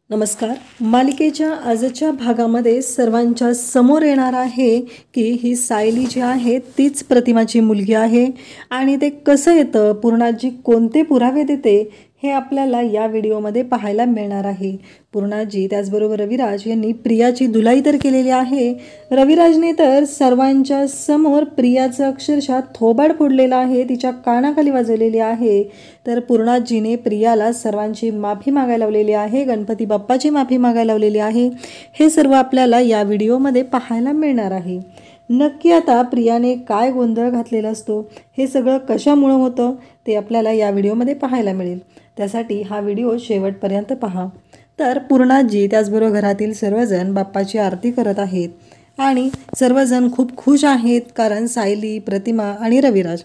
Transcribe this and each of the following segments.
नमस्कार. मालिकेच्या आजच्या भागामध्ये सर्वांच्या समोर येणार आहे की ही सायली जी आहे तीच प्रतिमाची मुलगी आहे आणि ते कसं येतं, पूर्णाजी कोणते पुरावे देते हे आपल्याला या व्हिडिओमध्ये पाहायला मिळणार आहे. पूर्णाजी त्याचबरोबर रविराज यांनी प्रियाची धुलाई तर केलेली आहे. रविराजने तर सर्वांच्या समोर प्रियाचं अक्षरशः थोबाड फोडलेलं आहे, तिच्या कानाखाली वाजवलेली आहे. तर पूर्णाजीने प्रियाला सर्वांची माफी मागायला लावलेली आहे, गणपती बाप्पाची माफी मागायला लावलेली आहे. हे सर्व आपल्याला या व्हिडिओमध्ये पाहायला मिळणार आहे. नक्की आता प्रियाने काय गोंधळ घातलेला असतो, हे सगळं कशामुळं होतं ते आपल्याला या व्हिडिओमध्ये पाहायला मिळेल. त्यासाठी हा व्हिडिओ शेवटपर्यंत पहा. तर पूर्णाजी त्याचबरोबर घरातील सर्वजण बाप्पाची आरती करत आहेत आणि सर्वजण खूप खुश आहेत, कारण सायली, प्रतिमा आणि रविराज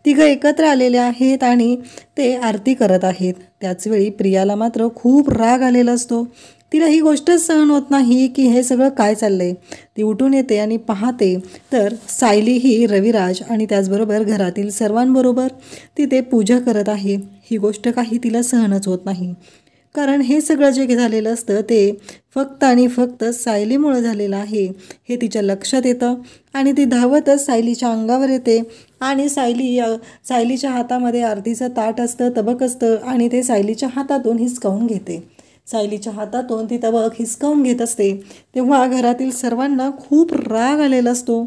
तिघं एकत्र आलेले आहेत आणि ते आरती करत आहेत. त्याचवेळी प्रियाला मात्र खूप राग आलेला असतो. तिला ही गोष्टच सहन होत नाही की हे सगळं काय चाललंय. ती उठून येते आणि पाहते तर सायली ही रविराज आणि त्याचबरोबर घरातील सर्वांबरोबर तिथे पूजा करत आहे. ही गोष्ट काही तिला सहनच होत नाही, कारण हे सगळं जे झालेलं असतं ते फक्त आणि फक्त सायलीमुळं झालेलं आहे हे तिच्या लक्षात येतं आणि ती धावतच सायलीच्या अंगावर येते आणि सायलीच्या हातामध्ये आरतीचं ताट असतं, तबक असतं आणि ते सायलीच्या हातातून हिसकावून घेते. सायलीच्या हातातून ती तबक हिसकावून घेत असते. तेव्हा घरातील सर्वांना खूप राग आलेला असतो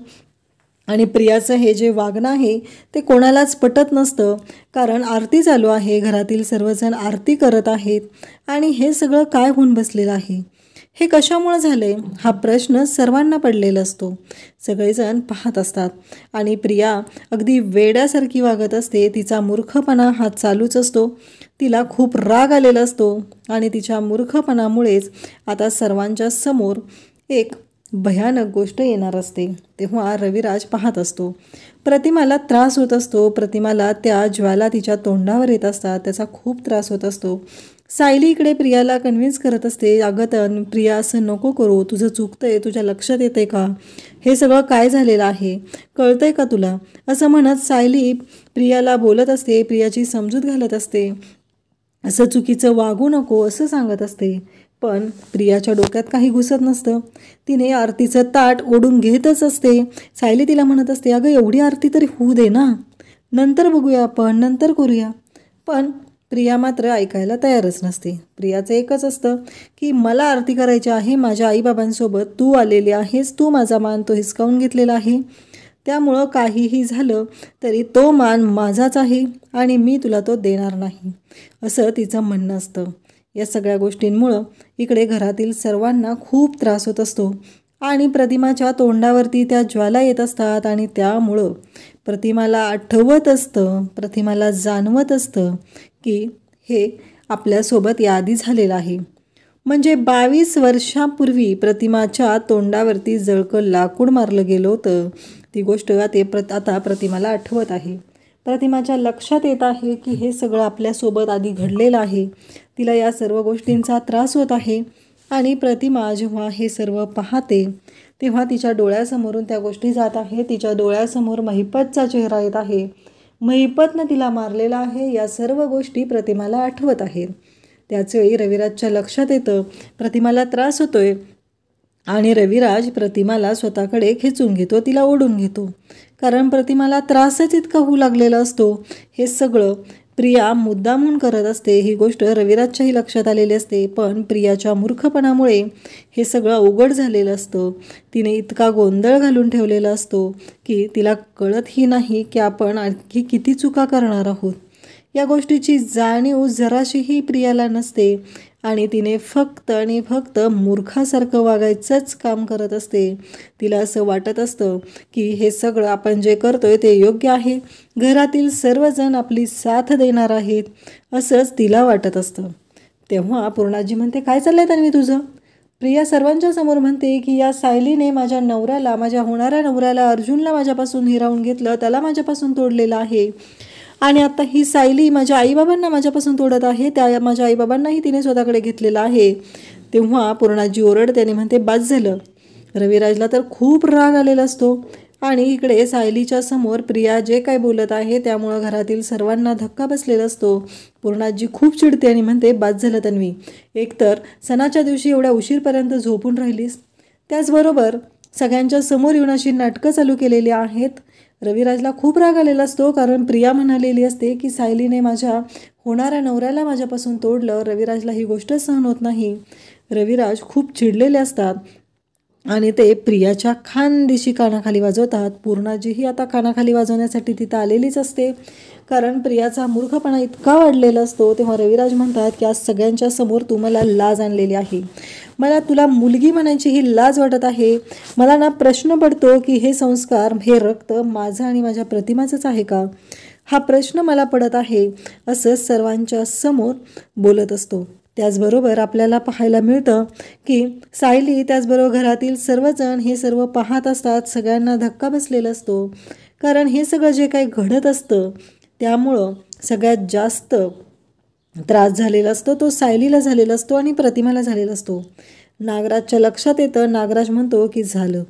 आणि प्रियाचं हे जे वागणं आहे ते कोणालाच पटत नसतं, कारण आरती चालू आहे, घरातील सर्वजण आरती करत आहेत आणि हे सगळं काय होऊन बसलेलं आहे, हे कशामुळे झाले हा प्रश्न सर्वांना पडलेला असतो. सगळेजण पाहत असतात आणि प्रिया अगदी वेड्यासारखी वागत असते. तिचा मूर्खपणा हा चालूच असतो. तिला खूप राग आलेला असतो आणि तिच्या मूर्खपणामुळेच आता सर्वांच्या समोर एक भयानक गोष्ट येणार असते. तेव्हा रविराज पाहत असतो. प्रतिमाला त्रास होत असतो. प्रतिमाला त्या ज्वाला तिच्या तोंडावर येत असतात, त्याचा खूप त्रास होत असतो. सायली इकडे प्रियाला कन्व्हिन्स करत असते, अगं प्रिया असं नको करू, तुझं चुकतंय, तुझ्या लक्षात येते का, हे सगळं काय झालेलं आहे, कळतंय का तुला, असं म्हणत सायली प्रियाला बोलत असते, प्रियाची समजूत घालत असते. असं चुकीचं वागू नको असं सांगत असते. पण प्रियाच्या डोक्यात काही घुसत नसतं. तिने आरतीचं ताट ओढून घेतच असते. सायली तिला म्हणत असते, अगं एवढी आरती तरी होऊ दे ना, नंतर बघूया आपण, नंतर करूया. पण प्रिया मात्र ऐकायला तयारच नसते. प्रियाचं एकच असतं की मला आरती करायची आहे, माझ्या आईबाबांसोबत तू आलेली आहेस, तू माझा मान तो हिसकावून घेतलेला आहे, त्यामुळं काहीही झालं तरी तो मान माझाच आहे आणि मी तुला तो देणार नाही, असं तिचं म्हणणं असतं. या सगळ्या गोष्टींमुळं इकडे घरातील सर्वांना खूप त्रास होत असतो आणि प्रतिमाच्या तोंडावरती त्या ज्वाला येत असतात आणि त्यामुळं प्रतिमाला आठवत असतं, प्रतिमाला जाणवत असतं की हे आपल्यासोबत याआधी झालेलं आहे. म्हणजे 22 वर्षांपूर्वी प्रतिमाच्या तोंडावरती जळकं लाकूड मारलं गेलं होतं. ती गोष्ट आता प्रतिमाला आठवत आहे. प्रतिमाच्या लक्षात येत आहे की हे सगळं आपल्यासोबत आधी घडलेलं आहे. तिला या सर्व गोष्टींचा त्रास होत आहे आणि प्रतिमा जेव्हा हे सर्व पाहते तेव्हा तिच्या डोळ्यासमोरून त्या गोष्टी जात आहे. तिच्या डोळ्यासमोर महिपतचा चेहरा येत आहे. महिपतनं तिला मारलेला आहे. या सर्व गोष्टी प्रतिमाला आठवत आहेत. त्याचवेळी रविराजच्या लक्षात येतं प्रतिमाला त्रास होतोय आणि रविराज प्रतिमाला स्वतःकडे खेचून घेतो, तिला ओढून घेतो, कारण प्रतिमाला त्रासच इतका होऊ लागलेला असतो. हे सगळं प्रिया मुद्दामून करत असते. ही गोष्ट रविराजच्याही लक्षात आलेली असते, पण प्रियाच्या मूर्खपणामुळे हे सगळं अवघड झालेलं असतं. तिने इतका गोंधळ घालून ठेवलेला असतो की तिला कळतही नाही की आपण आणखी किती चुका करणार आहोत. या गोष्टीची जाणीव जराशीही प्रियाला नसते आणि तिने फक्त आणि फक्त मूर्खासारखं वागायचंच काम करत असते. तिला असं वाटत असतं की हे सगळं आपण जे करतोय ते योग्य आहे, घरातील सर्वजण आपली साथ देणार आहेत, असंच तिला वाटत असतं. तेव्हा पूर्णाजी म्हणते, काय चाललंय तन्वी तुझं. प्रिया सर्वांच्या समोर म्हणते की या सायलीने माझ्या नवऱ्याला, माझ्या होणाऱ्या नवऱ्याला, अर्जुनला माझ्यापासून हिरावून घेतलं, त्याला माझ्यापासून तोडलेलं आहे आणि आता ही सायली माझ्या आईबाबांना माझ्यापासून तोडत आहे, त्या माझ्या आईबाबांनाही तिने स्वतःकडे घेतलेलं आहे. तेव्हा पूर्णाजी ओरडते आणि म्हणते, बास झालं. रविराजला तर खूप राग आलेला असतो आणि इकडे सायलीच्या समोर प्रिया जे काही बोलत आहे त्यामुळं घरातील सर्वांना धक्का बसलेला असतो. पूर्णाजी खूप चिडते आणि म्हणते, बाद झालं तन्वी, एकतर सणाच्या दिवशी एवढ्या उशीरपर्यंत झोपून राहिलीस, त्याचबरोबर सगळ्यांच्या समोर येऊन अशी नाटकं चालू केलेली आहेत. रविराजला खूप राग आलेला असतो, कारण प्रिया म्हणालेली असते की सायलीने माझ्या होणाऱ्या नवऱ्याला माझ्यापासून तोडलं. रविराजला ही गोष्ट सहन होत नाही. रविराज खूप चिडलेले असतात आणि ते प्रियाच्या खानदेशी कानाखाली वाजवतात. पूर्णाजीही आता कानाखाली वाजवण्यासाठी तिथं आलेलीच असते, कारण प्रियाचा मूर्खपणा इतका वाढलेला असतो. तेव्हा रविराज म्हणतात की आज सगळ्यांच्या समोर तू मला लाज आणलेली आहे, मला तुला मुलगी म्हणायची ही लाज वाटत आहे. मला ना प्रश्न पडतो की हे संस्कार, हे रक्त माझं आणि माझ्या प्रतिमाचंच आहे का, हा प्रश्न मला पडत आहे, असं सर्वांच्या समोर बोलत असतो. त्याचबरोबर आपल्याला पाहायला मिळतं की सायली त्याचबरोबर घरातील सर्वजण हे सर्व पाहत असतात. सगळ्यांना धक्का बसलेला असतो, कारण हे सगळं जे काही घडत असतं त्यामुळं सगळ्यात जास्त त्रास झालेला असतो तो सायलीला झालेला असतो आणि प्रतिमाला झालेला असतो. नागराजच्या लक्षात येतं. नागराज म्हणतो की झालं,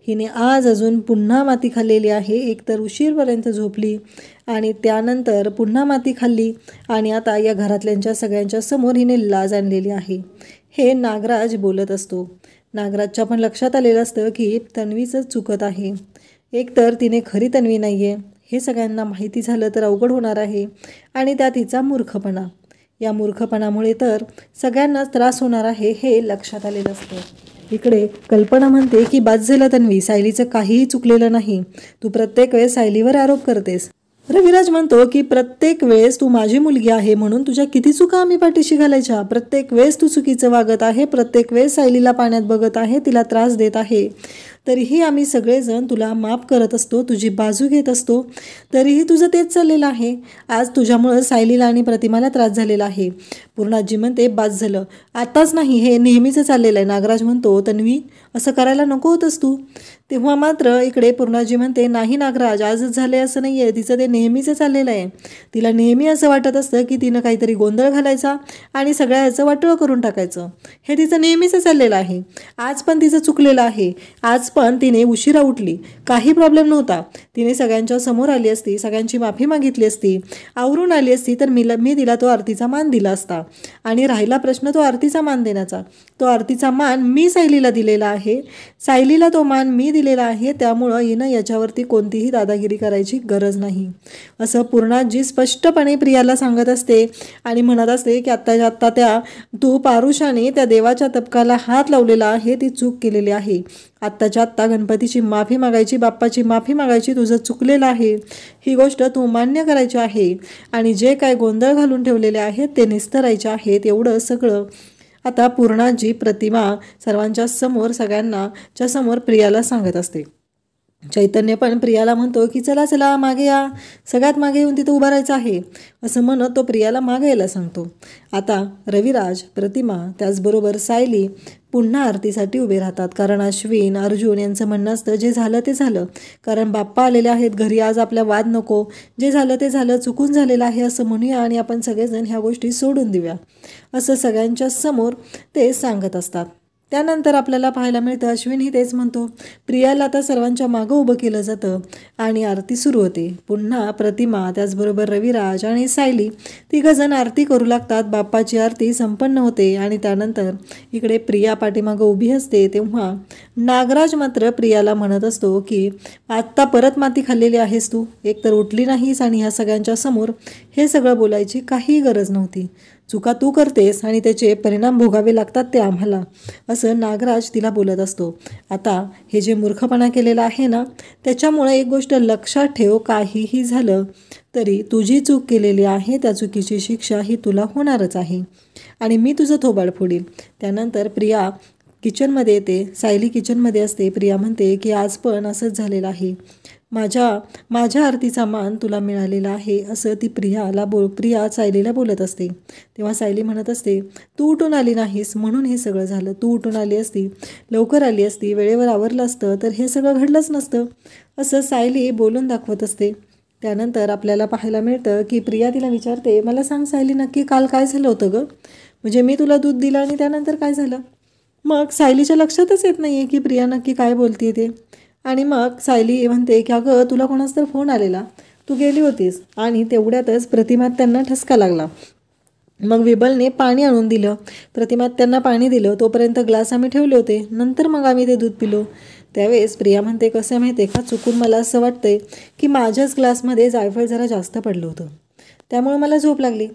हिने आज अजून पुन्हा माती खाल्लेली आहे. एकतर उशीरपर्यंत झोपली आणि त्यानंतर पुन्हा माती खाल्ली आणि आता या घरातल्यांच्या सगळ्यांच्या समोर हिने लाज आणलेली आहे, हे नागराज बोलत असतो. नागराजच्या पण लक्षात आलेलं असतं की तन्वीचं चुकत आहे. एकतर तिने खरी तन्वी नाही आहे, हे सगळ्यांना माहिती झालं तर अवघड होणार आहे, आणि त्या तिचा मूर्खपणा, या मूर्खपणामुळे तर सगळ्यांनाच त्रास होणार आहे, हे लक्षात आलेलं असतं. इकडे कल्पना म्हणते की बाद झालं तन्वी, सायलीचं काहीही चुकलेलं नाही, तू प्रत्येक वेळेस सायलीवर आरोप करतेस. रविराज म्हणतो की प्रत्येक वेळेस तू माझी मुलगी आहे म्हणून तुझ्या किती चुका आम्ही पाठीशी घालायच्या, प्रत्येक वेळेस तू चुकीचं वागत आहे, प्रत्येक वेळेस सायलीला पाण्यात बघत आहे, तिला त्रास देत आहे, तरीही आम्ही सगळेजण तुला माफ करत असतो, तुझी बाजू घेत असतो, तरीही तुझं तेच चाललेलं आहे. आज तुझ्यामुळं सायलीला आणि प्रतिमाला त्रास झालेला आहे. पूर्णाजी म्हणते बाद झालं, आताच नाही, हे नेहमीचं चाललेलं आहे. नागराज म्हणतो तन्वी, असं करायला नको होतंस तू. तेव्हा मात्र इकडे पूर्णाजी म्हणते नाही नागराज, आजच झाले असं नाही आहे, तिचं ते नेहमीचं चाललेलं आहे. तिला नेहमी असं वाटत असतं की तिनं काहीतरी गोंधळ घालायचा आणि सगळ्या याचं वाटोळं करून टाकायचं, हे तिचं नेहमीचं चाललेलं आहे. आज पण तिचं चुकलेलं आहे. आज पण तिने उशिरा उठली, काही प्रॉब्लेम नव्हता, तिने सगळ्यांच्या समोर आली असती, सगळ्यांची माफी मागितली असती, आवरून आली असती, तर मी तिला तो आरतीचा मान दिला असता. आणि राहिला प्रश्न तो आरतीचा मान देण्याचा, तो आरतीचा मान मी सायलीला दिलेला आहे, सायलीला तो मान मी दिलेला आहे, त्यामुळं हिनं याच्यावरती कोणतीही दादागिरी करायची गरज नाही, असं पूर्णाजी स्पष्टपणे प्रियाला सांगत असते आणि म्हणत असते की आत्ताच्या आत्ता त्या तू पारुषाने त्या देवाच्या तबकाला हात लावलेला आहे, ती चूक केलेली आहे. आत्ताच्या आत्ता गणपतीची माफी मागायची, बाप्पाची माफी मागायची, तुझं चुकलेलं आहे, ही गोष्ट तू मान्य करायची आहे आणि जे काय गोंधळ घालून ठेवलेले आहेत ते निस्तरायचे आहेत. एवढं सगळं आता पूर्णाजी प्रतिमा सर्वांच्या समोर, सगळ्यांच्या समोर प्रियाला सांगत असते. चैतन्य पण प्रियाला म्हणतो की चला चला मागे या, सगळ्यात मागे येऊन तिथं उभं राहायचं आहे, असं म्हणत तो प्रियाला मागे यायला सांगतो. आता रविराज, प्रतिमा त्याचबरोबर सायली पुन्हा आरतीसाठी उभे राहतात, कारण अश्विन, अर्जुन यांचं म्हणणं असतं जे झालं ते झालं, कारण बाप्पा आलेले आहेत घरी, आज आपल्या वाद नको, जे झालं ते झालं, चुकून झालेलं आहे असं म्हणूया आणि आपण सगळेजण ह्या गोष्टी सोडून देऊया, असं सगळ्यांच्या समोर ते सांगत असतात. त्यानंतर आपल्याला पाहायला मिळतं अश्विनही तेच म्हणतो. प्रियाला आता सर्वांच्या मागं उभं केलं जातं आणि आरती सुरू होते. पुन्हा प्रतिमा त्याचबरोबर रविराज आणि सायली तिघंजण आरती करू लागतात. बाप्पाची आरती संपन्न होते आणि त्यानंतर इकडे प्रिया पाठीमागं उभी असते. तेव्हा नागराज मात्र प्रियाला म्हणत असतो की आत्ता परत माती खाल्लेली आहेस तू, एकतर उठली नाहीस आणि ह्या सगळ्यांच्या समोर हे सगळं बोलायची काही गरज नव्हती, चुका तू करतेस आणि त्याचे परिणाम भोगावे लागतात ते आम्हाला, असं नागराज तिला बोलत असतो. आता हे जे मूर्खपणा केलेला आहे ना, त्याच्यामुळे एक गोष्ट लक्षात ठेव, काहीही झालं तरी तुझी चूक केलेली आहे, त्या चुकीची शिक्षा ही तुला होणारच आहे आणि मी तुझं थोबाड फोडील. त्यानंतर प्रिया किचनमध्ये येते, सायली किचनमध्ये असते. प्रिया म्हणते की आज पण असंच झालेलं आहे, माझ्या आरतीचा मान तुला मिळालेला आहे, असं ती प्रिया सायलीला बोलत असते. तेव्हा सायली म्हणत असते तू उठून आली नाहीस म्हणून हे सगळं झालं, तू उठून आली असती, लवकर आली असती, वेळेवर आवरलं असतं तर हे सगळं घडलंच नसतं, असं सायली बोलून दाखवत असते. त्यानंतर आपल्याला पाहायला मिळतं की प्रिया तिला विचारते, मला सांग सायली, नक्की काल काय झालं होतं गं, म्हणजे मी तुला दूध दिलं आणि त्यानंतर काय झालं. मग सायलीच्या लक्षातच येत नाही आहे की प्रिया नक्की काय बोलते ते, आणि मग सायली म्हणते की अगं तुला कोणाचा तर फोन आलेला, तू गेली होतीस आणि तेवढ्यातच प्रतिमात त्यांना ठसका लागला. मग विबलने पाणी आणून दिलं. प्रतिमात त्यांना पाणी दिलं. तोपर्यंत ग्लास आम्ही ठेवले होते. नंतर मग आम्ही ते दूध पिलो. त्यावेळेस प्रिया म्हणते कसं आहे माहिती आहे का, चुकून मला असं वाटतंय की माझ्याच ग्लासमध्ये जायफळ जरा जास्त पडलं होतं, त्यामुळे मला झोप लागली.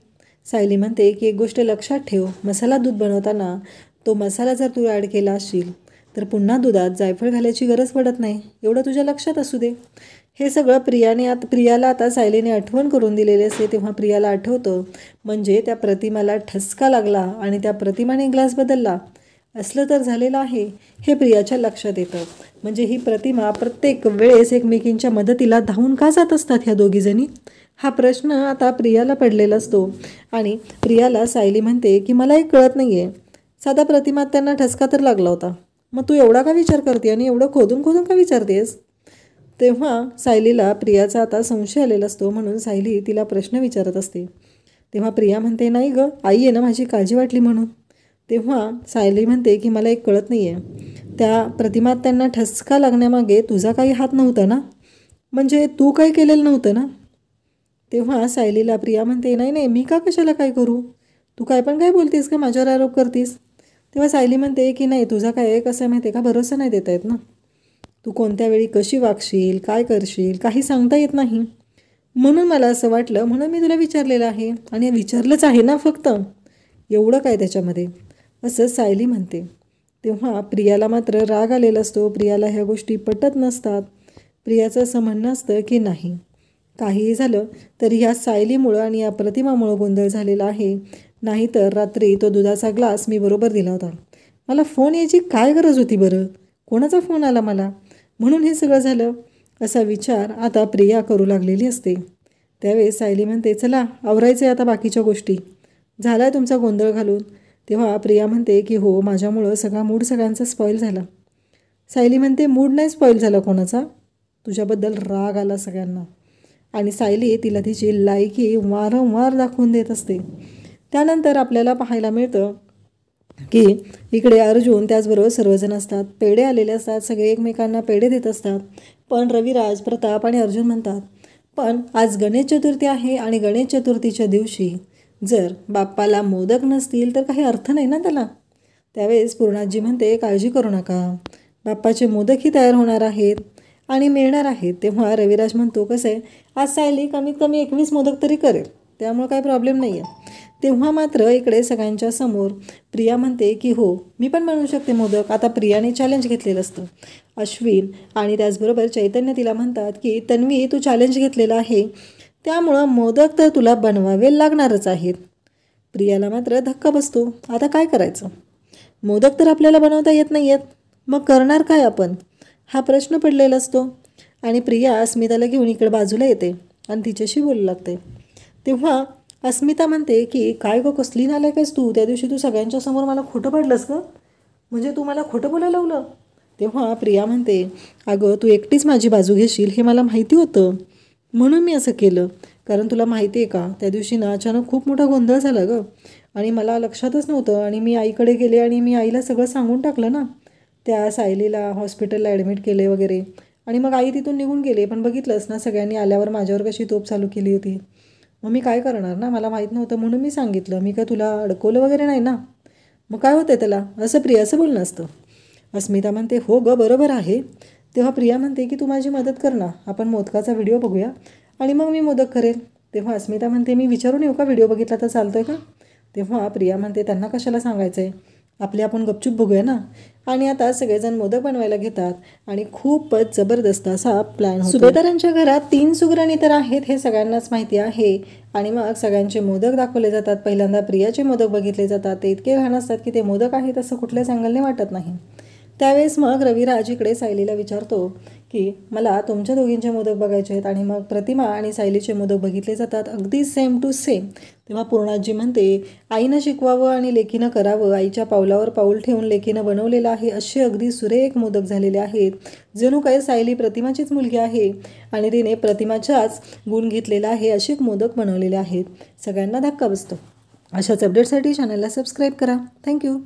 सायली म्हणते की एक गोष्ट लक्षात ठेव, मसाला दूध बनवताना तो मसाला जर तू ॲड केला असशील तर पुन्हा दुधात जायफळ घालायची गरज पडत नाही, एवढं तुझ्या लक्षात असू दे. हे सगळं प्रियाला आता सायलीने आठवण करून दिलेले असते. तेव्हा प्रियाला आठवतं, म्हणजे त्या प्रतिमाला ठसका लागला आणि त्या प्रतिमाने ग्लास बदलला असलं तर झालेलं आहे हे प्रियाच्या लक्षात येतं. म्हणजे ही प्रतिमा प्रत्येक वेळेस एकमेकींच्या मदतीला धावून का जात असतात ह्या दोघीजणी, हा प्रश्न आता प्रियाला पडलेला असतो. आणि प्रियाला सायली म्हणते की मला एक कळत नाही आहे, साधा प्रतिमात त्यांना ठसका तर लागला होता, मग तू एवढा का विचार करते आणि एवढं खोदून खोदून का विचारतेस. तेव्हा सायलीला प्रियाचा आता संशय आलेला असतो, म्हणून सायली तिला प्रश्न विचारत असते. तेव्हा प्रिया म्हणते नाही गं, आई आहे ना, माझी काळजी वाटली म्हणून. तेव्हा सायली म्हणते की मला एक कळत नाही आहे, त्या प्रतिमात त्यांना ठसका लागण्यामागे तुझा काही हात नव्हता ना, म्हणजे तू काही केलेलं नव्हतं ना. तेव्हा सायलीला प्रिया म्हणते नाही नाही, मी का कशाला काय करू, तू काय पण काय बोलतेस का, माझ्यावर आरोप करतीस. तेव्हा सायली म्हणते की नाही, तुझा काय कसं आहे माहिती आहे का, भरोसा नाही देता येत ना, तू कोणत्या वेळी कशी वागशील, काय करशील, काही सांगता येत नाही, म्हणून मला असं वाटलं, म्हणून मी तुला विचारलेलं आहे. आणि विचारलंच आहे ना फक्त, एवढं काय त्याच्यामध्ये, असं सायली म्हणते. तेव्हा प्रियाला मात्र राग आलेला असतो. प्रियाला ह्या गोष्टी पटत नसतात. प्रियाचं असं म्हणणं असतं की नाही, काहीही झालं तरी ह्या सायलीमुळं आणि या प्रतिमामुळं गोंधळ झालेला आहे, नाहीतर रात्री तो दुधाचा ग्लास मी बरोबर दिला होता, मला फोन यायची काय गरज होती बरं, कोणाचा फोन आला मला, म्हणून हे सगळं झालं, असा विचार आता प्रिया करू लागलेली असते. त्यावेळेस सायली म्हणते चला आवरायचं आहे आता बाकीच्या गोष्टी, झाला आहे तुमचा गोंधळ घालून. तेव्हा प्रिया म्हणते की हो, माझ्यामुळं सगळा मूड सगळ्यांचा स्पॉईल झाला. सायली म्हणते मूड नाही स्पॉईल झाला कोणाचा, तुझ्याबद्दल राग आला सगळ्यांना. आणि सायली तिला तिची लायकी वारंवार दाखवून देत असते. त्यानंतर आपल्याला पाहायला मिळतं की इकडे अर्जुन त्याचबरोबर सर्वजण असतात, पेढे आलेले असतात, सगळे एकमेकांना पेढे देत असतात. पण रविराज, प्रताप आणि अर्जुन म्हणतात पण आज गणेश चतुर्थी आहे आणि गणेश चतुर्थीच्या दिवशी जर बाप्पाला मोदक नसतील तर काही अर्थ नाही ना त्याला. त्यावेळेस पूर्णाजी म्हणते काळजी करू नका, बाप्पाचे मोदकही तयार होणार आहेत आणि मिळणार आहेत. तेव्हा रविराज म्हणतो कसं आहे, आज सायली कमीत कमी 21 मोदक तरी करेल, त्यामुळे काही प्रॉब्लेम नाही आहे. तेव्हा मात्र इकडे सगळ्यांच्या समोर प्रिया म्हणते की हो, मी पण बनवू शकते मोदक. आता प्रियाने चॅलेंज घेतलेलं असतं. अश्विन आणि त्याचबरोबर चैतन्य तिला म्हणतात की तन्वी, तू चॅलेंज घेतलेलं आहे, त्यामुळं मोदक तर तुला बनवावे लागणारच आहेत. प्रियाला मात्र धक्का बसतो, आता काय करायचं, मोदक तर आपल्याला बनवता येत नाही आहेत, मग करणार काय आपण, हा प्रश्न पडलेला असतो. आणि प्रिया अस्मिताला घेऊन इकडे बाजूला येते आणि तिच्याशी बोलू लागते. तेव्हा अस्मिता म्हणते की काय गं, कसली नालायक आहेस तू, त्या दिवशी तू सगळ्यांच्या समोर मला खोटं पाडलंस का, म्हणजे तू मला खोटं बोलायला लावलं. तेव्हा प्रिया म्हणते अगं, तू एकटीच माझी बाजू घेशील हे मला माहिती होतं, म्हणून मी असं केलं. कारण तुला माहिती आहे का, त्या दिवशी ना अचानक खूप मोठा गोंधळ झाला गं, आणि मला लक्षातच नव्हतं, आणि मी आईकडे गेले आणि मी आईला सगळं सांगून टाकलं ना, त्या सायलीला हॉस्पिटलला ॲडमिट केले वगैरे, आणि मग आई तिथून निघून गेले. पण बघितलंस ना, सगळ्यांनी आल्यावर माझ्यावर कशी तोप चालू केली होती, मग मी काय करणार ना, मला माहीत नव्हतं म्हणून मी सांगितलं, मी काय तुला अडकवलं वगैरे नाही ना, मग काय होतं त्याला, असं प्रियाचं बोलणं असतं. अस्मिता म्हणते हो गं, बरोबर आहे. तेव्हा प्रिया म्हणते की तू माझी मदत कर ना, आपण मोदकाचा व्हिडिओ बघूया आणि मग मी मोदक करेल. तेव्हा अस्मिता म्हणते मी विचारून येऊ का, व्हिडिओ बघितला तर चालतो आहे का. तेव्हा प्रिया म्हणते त्यांना कशाला सांगायचं आहे, आपले आपण गपचूप बघूया ना. आणि आता सगळेजण मोदक बनवायला घेतात आणि खूपच जबरदस्त असा प्लॅन होतो. सुभेदारांच्या घरात 3 सुगरणी तर आहेत हे सगळ्यांनाच माहिती आहे. आणि मग सगळ्यांचे मोदक दाखवले जातात. पहिल्यांदा प्रियाचे मोदक बघितले जातात, ते इतके घाण असतात की ते मोदक आहेत असं कुठल्याच अँगलने वाटत नाही. त्यावेळेस मग रविराज इकडे सायलीला विचारतो की मला तुमच्या दोघींचे मोदक बघायचे आहेत, आणि मग प्रतिमा आणि सायलीचे मोदक बघितले जातात अगदी सेम टू सेम. तेव्हा पूर्णाजी म्हणते आईनं शिकवावं आणि लेकीनं करावं, आईच्या पावलावर पाऊल ठेवून लेकीनं बनवलेलं आहे, असे अगदी सुरेख मोदक झालेले आहेत, जणू काही सायली प्रतिमाचीच मुलगी आहे आणि तिने प्रतिमाचाच गुण घेतलेला आहे, असे मोदक बनवलेले आहेत. सगळ्यांना धक्का बसतो. अशाच अपडेटसाठी चॅनलला सबस्क्राईब करा. थँक्यू.